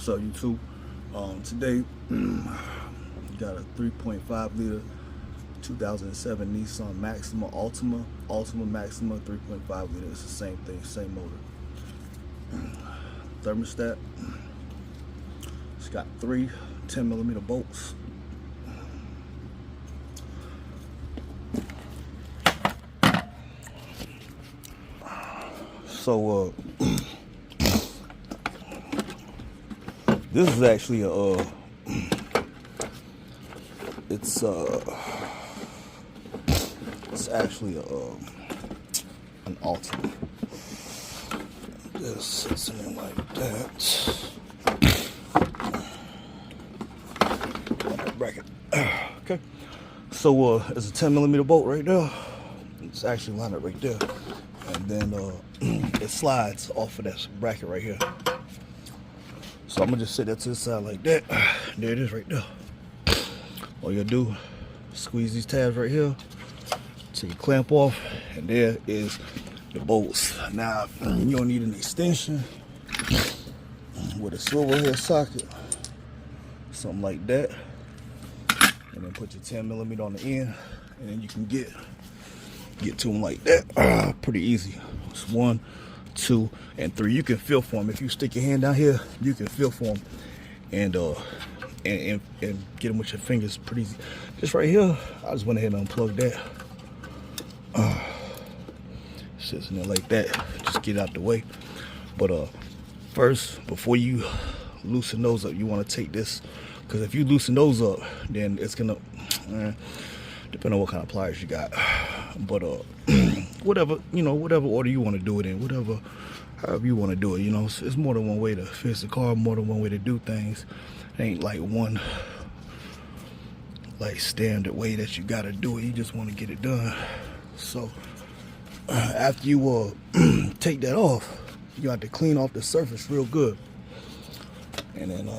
What's up, YouTube? Today, got a 3.5 liter 2007 Nissan Maxima Altima Maxima 3.5 liter. It's the same thing, same motor. Thermostat. It's got 3 10mm bolts. So this is actually it's actually an Altima. This sits in there like that. Bracket. Okay. So it's a 10mm bolt right there. It's actually lined up right there, and then it slides off of that bracket right here. So I'm gonna just set that to the side like that. There it is right there. All you gotta do, squeeze these tabs right here till you clamp off, and there is the bolts. Now you don't need an extension with a swivel head socket, something like that, and then put your 10mm on the end, and then you can get to them like that. Pretty easy. It's 1, 2, and 3. You can feel for them. If you stick your hand down here, you can feel for them, and get them with your fingers pretty easy. Just right here, I just went ahead and unplugged that. Sits in there like that. Just get out the way. But first, before you loosen those up, you want to take this, because if you loosen those up, then it's gonna depending on what kind of pliers you got. But whatever order you want to do it in, however you want to do it, it's more than one way to fix the car, more than one way to do things. It ain't like one standard way that you gotta do it. You just want to get it done. So after you take that off, you have to clean off the surface real good, and then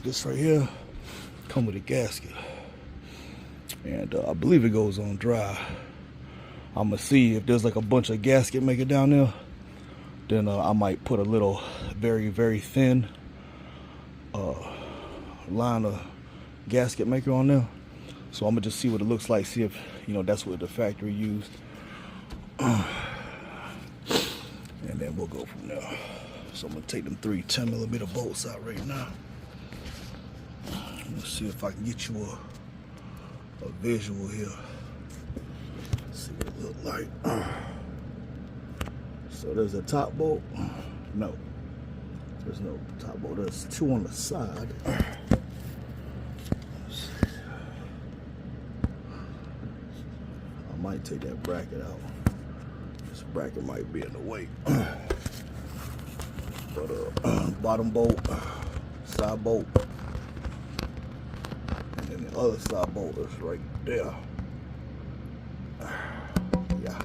this right here come with a gasket, and I believe it goes on dry. I'm gonna see if there's like a bunch of gasket maker down there, then I might put a little very, very thin line of gasket maker on there. So I'm gonna just see what it looks like, see if that's what the factory used, and then we'll go from there. So I'm gonna take them 3 10mm bolts out right now. Let's see if I can get you a visual here. See what it look like. So there's a top bolt. No, there's no top bolt. There's 2 on the side. I might take that bracket out. This bracket might be in the way. But bottom bolt, side bolt, and then the other side bolt is right there. Yeah,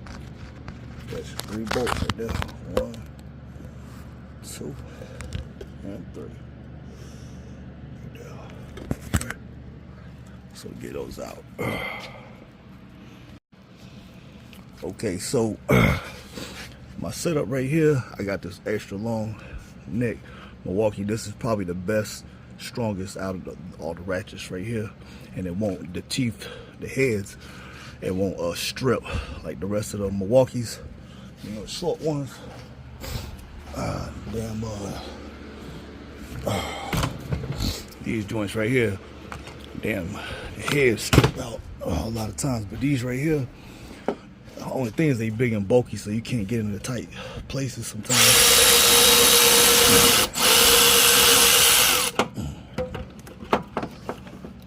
there's 3 bolts right there. 1, 2, and 3. Right there. Okay. So get those out. Okay, so my setup right here, I got this extra long neck Milwaukee. This is probably the best, strongest out of all the ratchets right here, and it won't, the teeth, the heads, it won't strip like the rest of the Milwaukees, short ones. These joints right here, the heads strip out a lot of times, but these right here, the only thing is they big and bulky, so you can't get into tight places sometimes.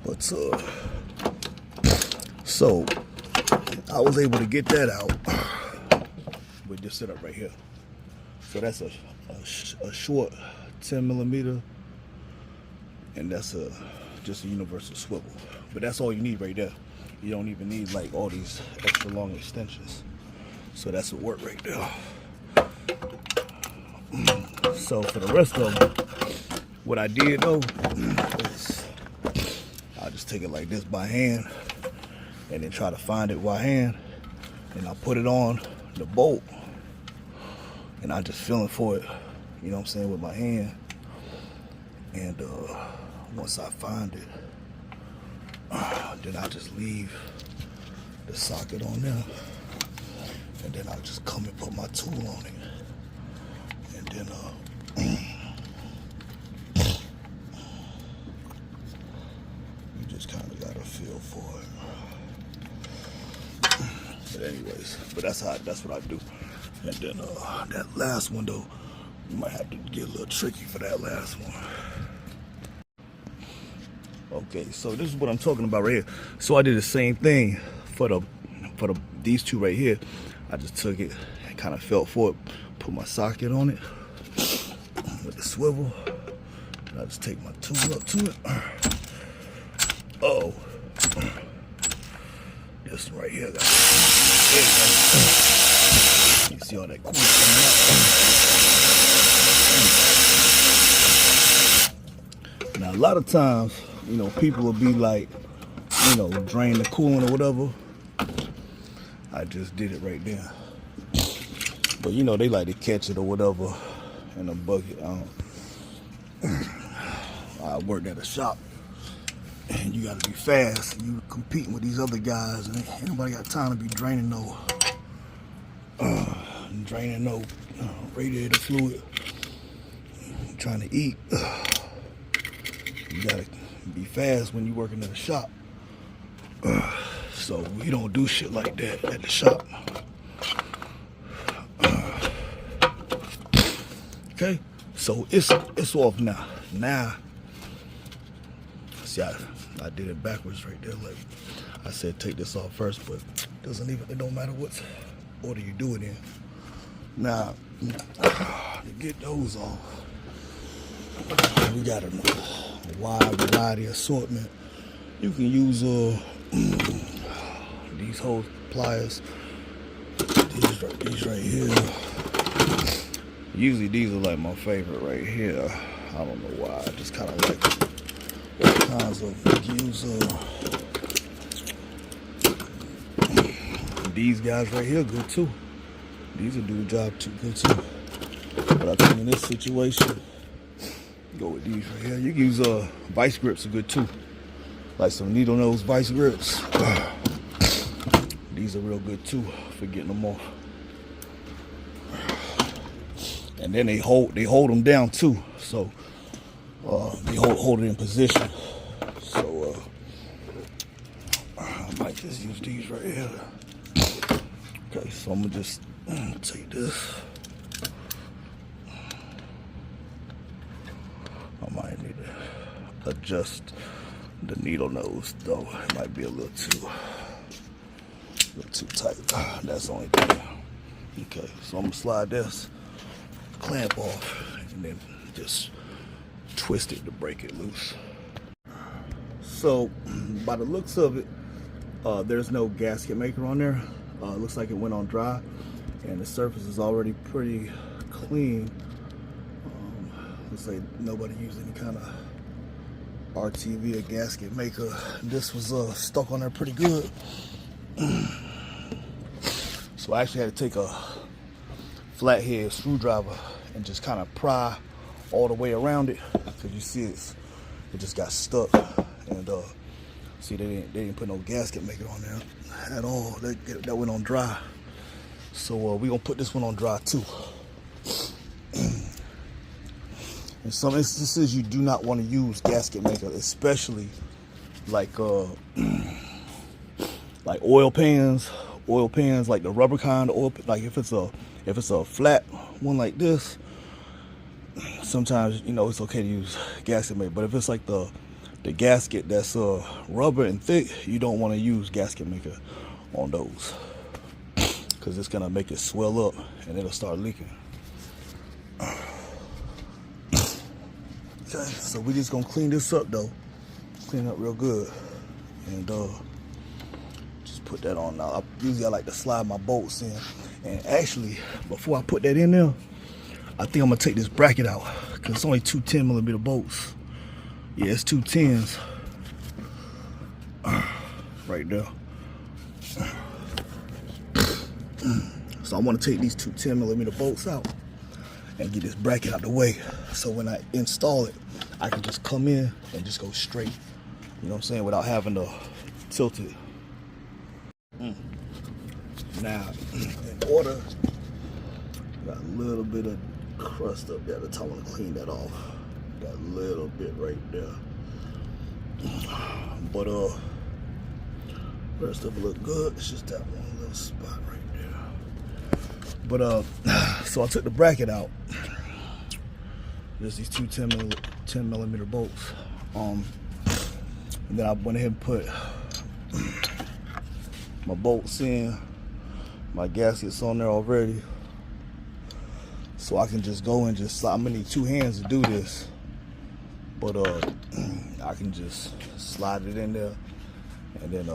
But so I was able to get that out with this setup right here. So that's a short 10mm, and that's just a universal swivel. But that's all you need right there. You don't even need like all these extra long extensions. So that's what worked right there. So for the rest of them, what I did though is I'll just take it like this by hand, and then try to find it by hand, and I put it on the bolt, and I just feeling for it, with my hand, And once I find it, then I just leave the socket on there, and then I'll just come and put my tool on it, and then you just kind of got a feel for it. But anyways, that's what I do. And then that last one though, you might have to get a little tricky for that last one. Okay, so this is what I'm talking about right here. So I did the same thing for these two right here. I just took it and kind of felt for it, put my socket on it with the swivel, and I just take my tool up to it. Oh, this one right here, guys. You see all that cool coming out? Now a lot of times, you know, people will be like, you know, drain the coolant or whatever. I just did it right there. But you know, they like to catch it or whatever in a bucket. I worked at a shop, and you gotta be fast. And you competing with these other guys, and ain't nobody got time to be draining no radiator fluid. Trying to eat. You gotta be fast when you're working at a shop. So we don't do shit like that at the shop. Okay, so it's off now. Now, see, I did it backwards right there. Like I said, take this off first, but it don't matter what order you do it in. Now, to get those off, we got a wide variety assortment. You can use these hose pliers. These right here. Usually these are like my favorite right here. I don't know why. I just kind of like all kinds of use. These guys right here good too. These will do the job too good too. But I think in this situation, go with these right here. You can use vice grips are good too. Like some needle nose vice grips. These are real good too for getting them off. And then they hold them down too. So they hold it in position. So I might just use these right here. Okay, so I'm gonna just take this. I might need to adjust the needle nose though. It might be a little too tight. That's the only thing. Okay, so I'm gonna slide this clamp off and then just twist it to break it loose. So by the looks of it, there's no gasket maker on there. It looks like it went on dry, and the surface is already pretty clean. Looks like nobody used any kind of RTV or gasket maker. This was stuck on there pretty good. So I actually had to take a flathead screwdriver and just kind of pry all the way around it, because you see it just got stuck. And see, they didn't put no gasket maker on there at all. That went on dry. So we're gonna put this one on dry too. In some instances, you do not want to use gasket maker, especially like oil pans, like the rubber kind of oil. Like if it's a flat one like this, sometimes, you know, it's okay to use gasket maker. But if it's like the gasket that's rubber and thick, you don't want to use gasket maker on those, because it's gonna make it swell up and it'll start leaking. Okay, so we're just gonna clean this up though. Clean it up real good. And just put that on now. Usually I like to slide my bolts in. And actually, before I put that in there, I think I'm gonna take this bracket out, because it's only two 10mm bolts. Yeah, it's two 10s. Right there. So I wanna take these two 10mm bolts out. and get this bracket out the way. So when I install it, I can just come in and just go straight. You know what I'm saying? Without having to tilt it. Now, in order, got a little bit of crust up there. I want to clean that off. Got a little bit right there. But rest of it look good. It's just that one little spot right there. But so I took the bracket out. There's these two 10 millimeter bolts. And then I went ahead and put my bolts in, my gaskets on there already. So I can just go and just slide. I'm gonna need two hands to do this. But I can just slide it in there and then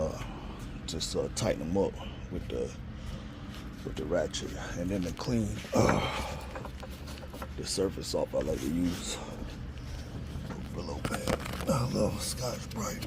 just tighten them up with the ratchet, and then to clean the surface off, I like to use a Brillo pad. I love Scotch Brite.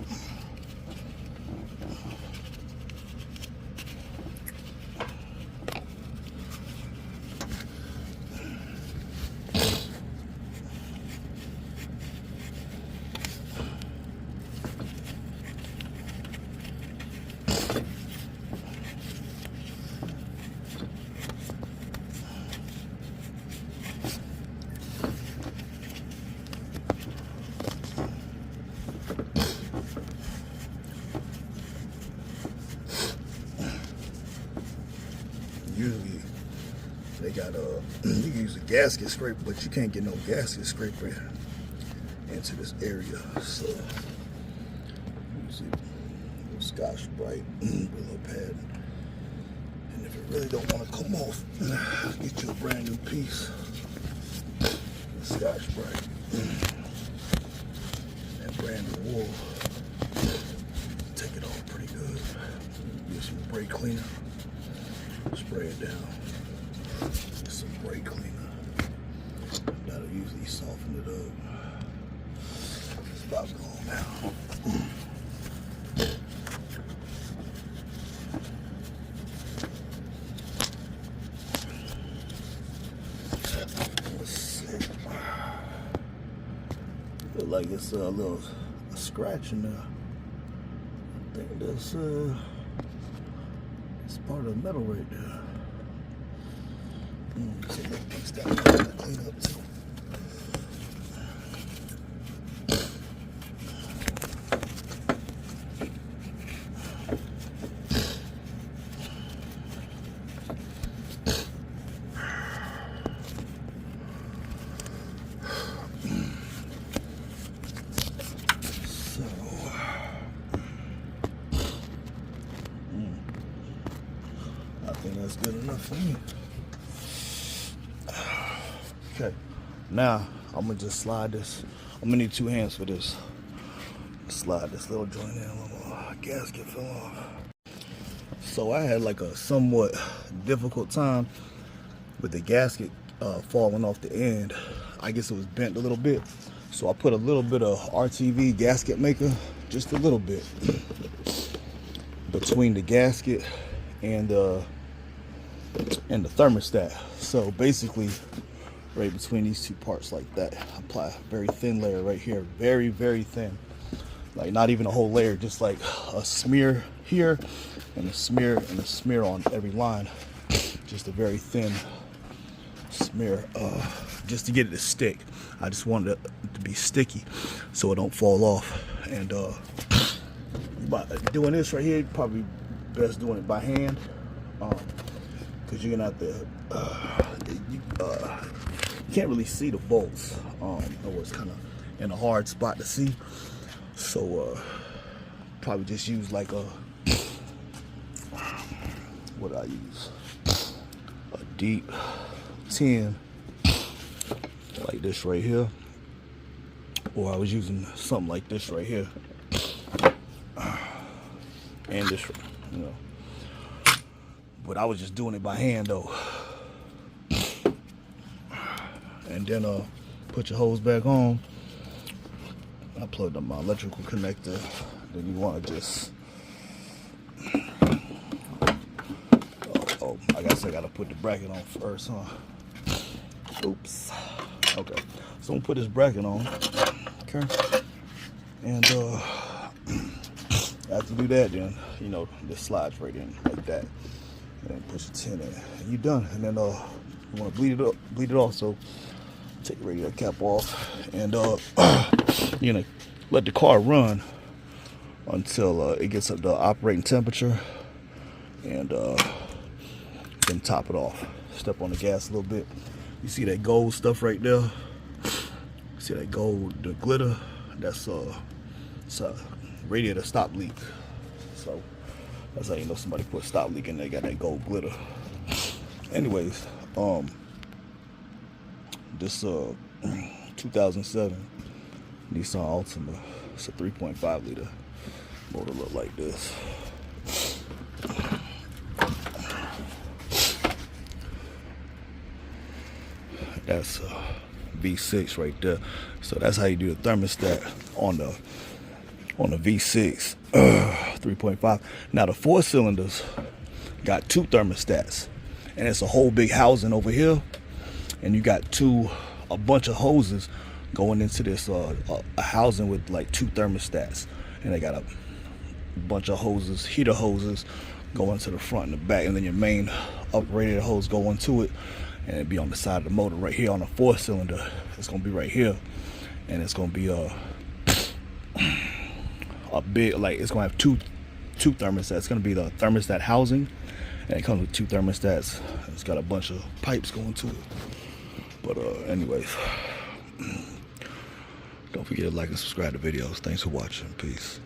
Usually they got you can use a gasket scraper, but you can't get no gasket scraper into this area. So use a Scotch Brite Brillo pad, and if it really don't want to come off, get you a brand new piece of Scotch Brite and brand new wool. Take it off pretty good. Use some brake cleaner. Spray it down. Get some brake cleaner. That'll usually soften it up. It's about gone now. Let's see. Feel like it's a little scratch in there. I think that's it's part of the metal right there. So that piece that I'm gonna clean up too. I think that's good enough for me. Okay, now I'm gonna just slide this. I'm gonna need two hands for this. Slide this little joint in. Little gasket fell off. So I had like a somewhat difficult time with the gasket falling off the end. I guess it was bent a little bit. So I put a little bit of RTV gasket maker, just a little bit, between the gasket and the thermostat. So basically right between these two parts like that, apply a very thin layer right here, very, very thin, like not even a whole layer, just like a smear here and a smear on every line, just a very thin smear, just to get it to stick. I just wanted it to be sticky so it don't fall off. And by doing this right here, probably best doing it by hand, because you're gonna have to you can't really see the bolts. It was kind of in a hard spot to see, so probably just use like a, what I use, a deep 10 like this right here, or I was using something like this right here, and this, you know. But I was just doing it by hand though. And then put your hose back on. I plugged up my electrical connector. Then you want to just, I guess I gotta put the bracket on first, huh? Oops. Okay. So I'm gonna put this bracket on. Okay. And after you do that, then you know this slides right in like that. And then push the tin in, and you're done. And then you want to bleed it off. So take the radiator cap off, and you know, let the car run until it gets up to operating temperature, and then top it off. Step on the gas a little bit. You see that gold stuff right there? See that gold, the glitter? That's it's a radiator stop leak. So that's how you know somebody put stop leak in there. Got that gold glitter. Anyways, this 2007 Nissan Altima. It's a 3.5 liter motor. Look like this. That's V6 right there. So that's how you do the thermostat on the V6 3.5. Now the 4 cylinders got 2 thermostats, and it's a whole big housing over here, and you got a bunch of hoses going into this a housing with like 2 thermostats, and they got a bunch of hoses, heater hoses, going to the front and the back, and then your main radiator hose go into it, and it'd be on the side of the motor right here on the 4 cylinder. It's gonna be right here, and it's gonna be a big, like, it's gonna have two thermostats. It's gonna be the thermostat housing, and it comes with 2 thermostats. It's got a bunch of pipes going to it. But anyways, don't forget to like and subscribe to videos. Thanks for watching. Peace.